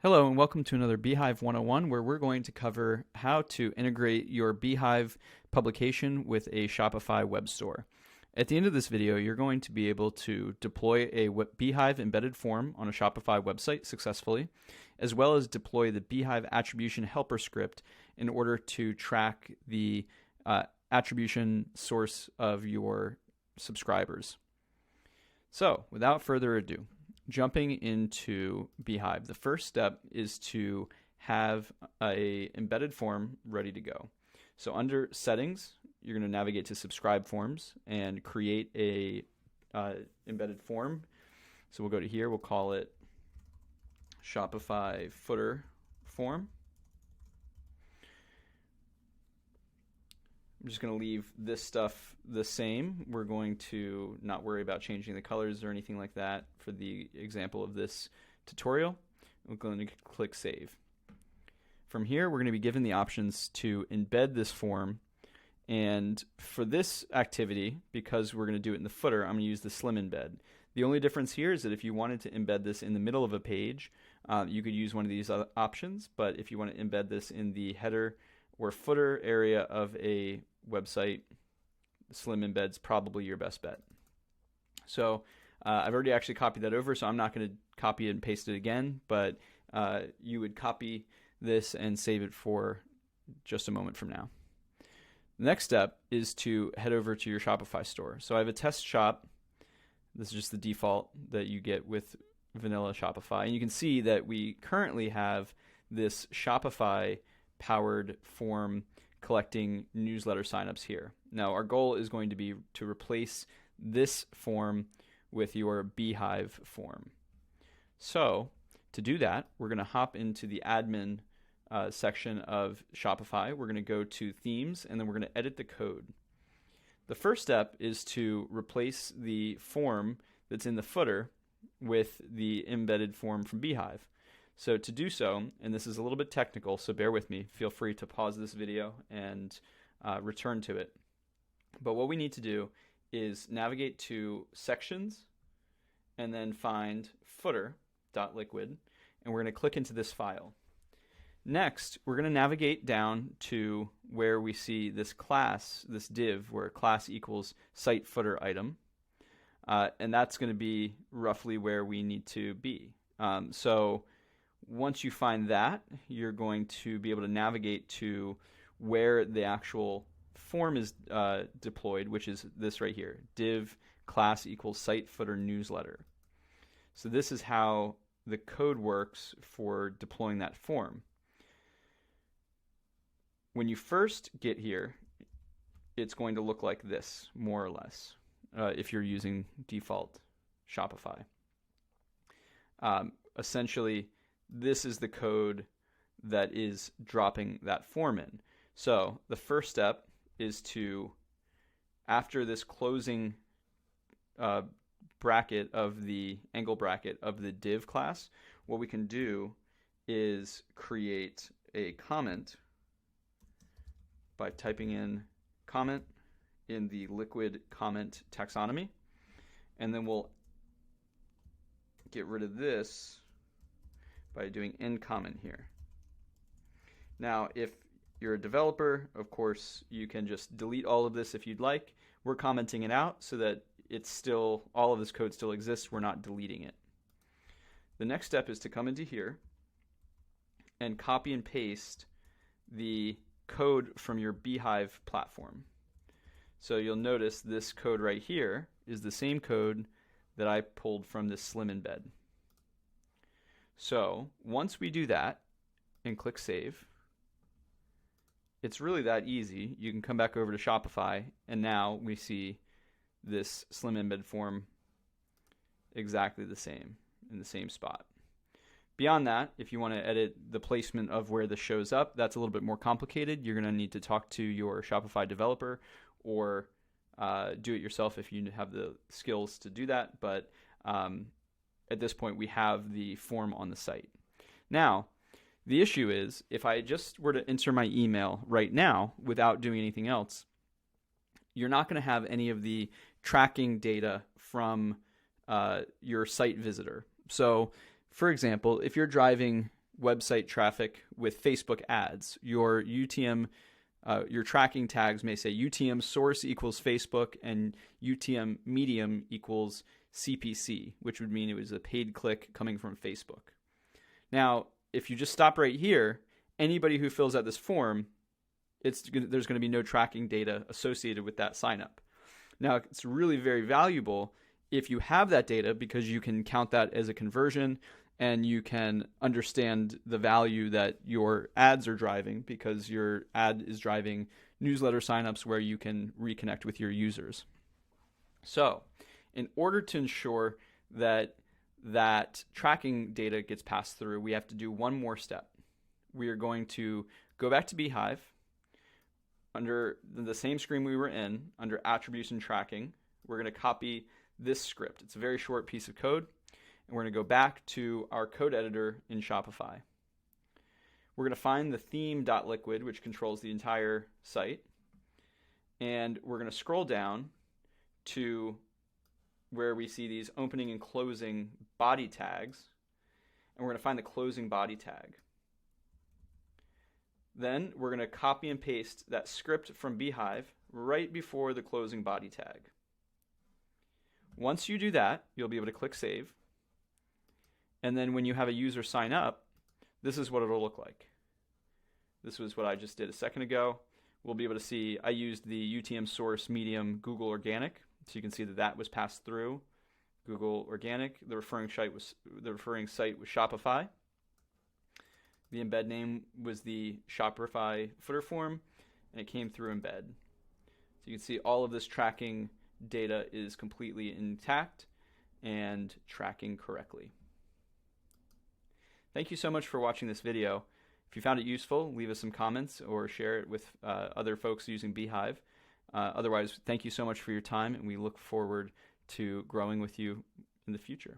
Hello and welcome to another Beehiiv 101 where we're going to cover how to integrate your Beehiiv publication with a Shopify web store. At the end of this video, you're going to be able to deploy a Beehiiv embedded form on a Shopify website successfully, as well as deploy the Beehiiv attribution helper script in order to track the attribution source of your subscribers. So, without further ado, jumping into Beehiiv, the first step is to have a embedded form ready to go. So under settings, you're going to navigate to subscribe forms and create a embedded form. So we'll go to here, we'll call it Shopify footer form. I'm just going to leave this stuff the same. We're going to not worry about changing the colors or anything like that for the example of this tutorial. We're going to click Save. From here, we're going to be given the options to embed this form. And for this activity, because we're going to do it in the footer, I'm going to use the slim embed. The only difference here is that if you wanted to embed this in the middle of a page, you could use one of these other options. But if you want to embed this in the header or footer area of a website, slim embed's probably your best bet. So I've already actually copied that over, so I'm not going to copy it and paste it again, but you would copy this and save it for just a moment from now. The next step is to head over to your Shopify store. So I have a test shop. This is just the default that you get with vanilla Shopify. And you can see that we currently have this Shopify powered form collecting newsletter signups here. Now our goal is going to be to replace this form with your Beehiiv form. So to do that, we're going to hop into the admin section of Shopify. We're going to go to themes and then we're going to edit the code. The first step is to replace the form that's in the footer with the embedded form from Beehiiv. So to do so, and this is a little bit technical, so bear with me, feel free to pause this video and return to it. But what we need to do is navigate to sections and then find footer.liquid, and we're going to click into this file. Next, we're going to navigate down to where we see this class, this div, where class equals site footer item, and that's going to be roughly where we need to be. So once you find that, you're going to be able to navigate to where the actual form is deployed, which is this right here, div class equals site footer newsletter. So this is how the code works for deploying that form. When you first get here, it's going to look like this, more or less, if you're using default Shopify. Essentially, this is the code that is dropping that form in. So the first step is to, after this closing bracket of the angle bracket of the div class, what we can do is create a comment by typing in comment in the liquid comment taxonomy, and then we'll get rid of this by doing end comment here. Now, if you're a developer, of course, you can just delete all of this if you'd like. We're commenting it out so that it's still, all of this code still exists. We're not deleting it. The next step is to come into here and copy and paste the code from your Beehiiv platform. So you'll notice this code right here is the same code that I pulled from this slim embed. So once we do that and click Save, it's really that easy. You can come back over to Shopify, and now we see this slim embed form exactly the same, in the same spot. Beyond that, if you want to edit the placement of where this shows up, that's a little bit more complicated. You're going to need to talk to your Shopify developer or do it yourself if you have the skills to do that. But at this point, we have the form on the site. Now, the issue is, if I just were to enter my email right now without doing anything else, you're not going to have any of the tracking data from your site visitor. So, for example, if you're driving website traffic with Facebook ads. Your UTM, your tracking tags may say UTM source equals Facebook and UTM medium equals CPC, which would mean it was a paid click coming from Facebook. Now, if you just stop right here, anybody who fills out this form, there's going to be no tracking data associated with that sign up. Now, it's really very valuable if you have that data, because you can count that as a conversion and you can understand the value that your ads are driving, because your ad is driving newsletter signups where you can reconnect with your users. So, in order to ensure that that tracking data gets passed through, we have to do one more step. We are going to go back to beehiiv. Under the same screen we were in, under attributes and tracking, we're going to copy this script. It's a very short piece of code, and we're going to go back to our code editor in Shopify. We're going to find the theme.liquid, which controls the entire site, and we're going to scroll down to where we see these opening and closing body tags, and we're going to find the closing body tag. Then we're going to copy and paste that script from beehiiv right before the closing body tag. Once you do that, you'll be able to click save. And then when you have a user sign up, this is what it'll look like. This was what I just did a second ago. We'll be able to see I used the UTM source medium Google Organic. So you can see that that was passed through Google Organic. The referring site was Shopify. The embed name was the Shopify footer form, and it came through embed. So you can see all of this tracking data is completely intact and tracking correctly. Thank you so much for watching this video. If you found it useful, leave us some comments or share it with other folks using beehiiv. Otherwise, thank you so much for your time, and we look forward to growing with you in the future.